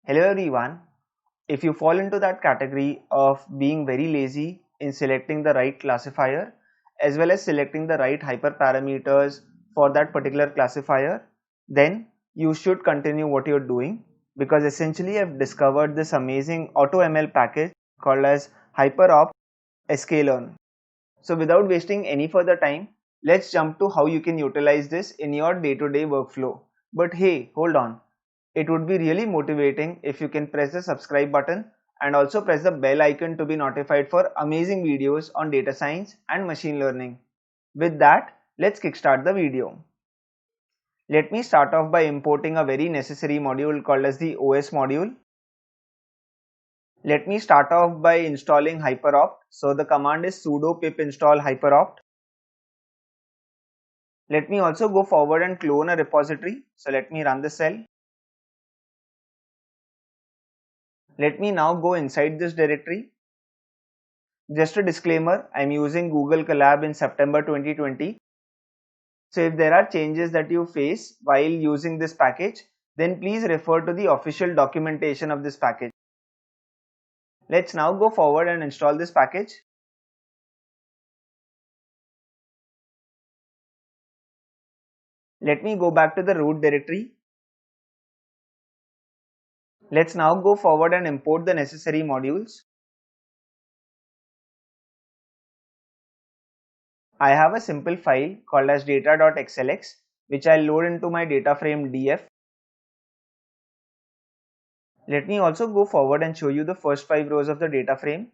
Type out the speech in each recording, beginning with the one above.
Hello everyone. If you fall into that category of being very lazy in selecting the right classifier as well as selecting the right hyperparameters for that particular classifier, then you should continue what you're doing, because essentially I've discovered this amazing AutoML package called as HyperOpt sklearn. So without wasting any further time, let's jump to how you can utilize this in your day-to-day workflow. But hey, hold on. It would be really motivating if you can press the subscribe button and also press the bell icon to be notified for amazing videos on data science and machine learning. With that, let's kickstart the video. Let me start off by importing a very necessary module called as the OS module. Let me start off by installing HyperOpt. So the command is sudo pip install HyperOpt. Let me also go forward and clone a repository. So let me run the cell. Let me now go inside this directory. Just a disclaimer, I'm using Google Colab in September 2020. So if there are changes that you face while using this package, then please refer to the official documentation of this package. Let's now go forward and install this package. Let me go back to the root directory. Let's now go forward and import the necessary modules. I have a simple file called as data.xlx, which I'll load into my data frame df. Let me also go forward and show you the first 5 rows of the data frame.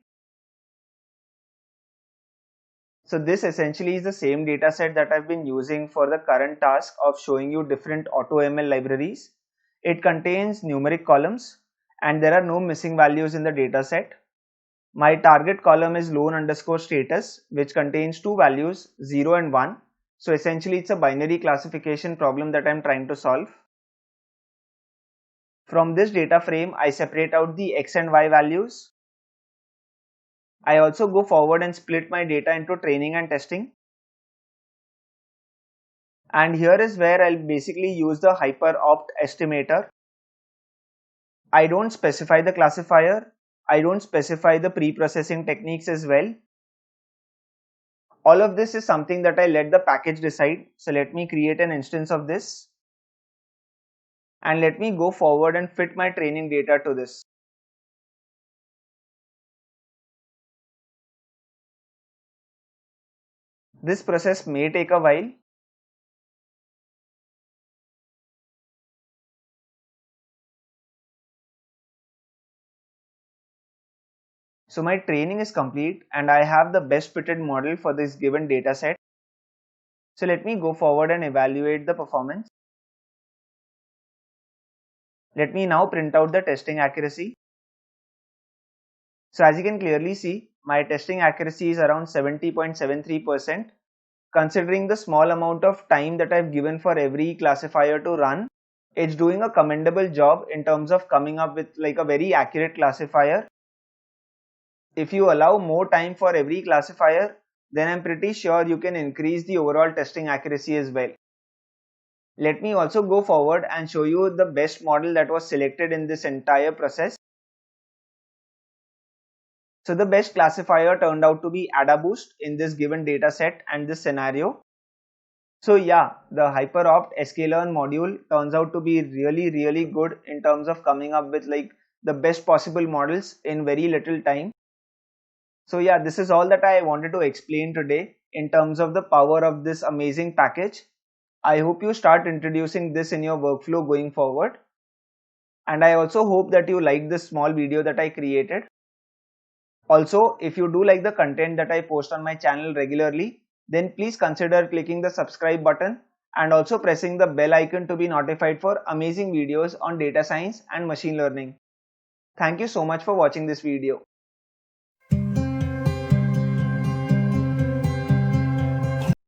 So this essentially is the same dataset that I've been using for the current task of showing you different AutoML libraries. It contains numeric columns and there are no missing values in the dataset. My target column is loan underscore status, which contains two values, 0 and 1. So essentially it's a binary classification problem that I'm trying to solve. From this data frame, I separate out the x and y values. I also go forward and split my data into training and testing. And here is where I'll basically use the HyperOpt estimator. I don't specify the classifier. I don't specify the pre-processing techniques as well. All of this is something that I let the package decide. So let me create an instance of this. And let me go forward and fit my training data to this. This process may take a while. So my training is complete and I have the best fitted model for this given data set. So let me go forward and evaluate the performance. Let me now print out the testing accuracy. So as you can clearly see, my testing accuracy is around 70.73%. Considering the small amount of time that I've given for every classifier to run, it's doing a commendable job in terms of coming up with like a very accurate classifier. If you allow more time for every classifier, then I'm pretty sure you can increase the overall testing accuracy as well. Let me also go forward and show you the best model that was selected in this entire process. So the best classifier turned out to be AdaBoost in this given data set and this scenario. So yeah, the HyperOpt sklearn module turns out to be really good in terms of coming up with like the best possible models in very little time. So yeah, this is all that I wanted to explain today in terms of the power of this amazing package. I hope you start introducing this in your workflow going forward. And I also hope that you like this small video that I created. Also, if you do like the content that I post on my channel regularly, then please consider clicking the subscribe button and also pressing the bell icon to be notified for amazing videos on data science and machine learning. Thank you so much for watching this video.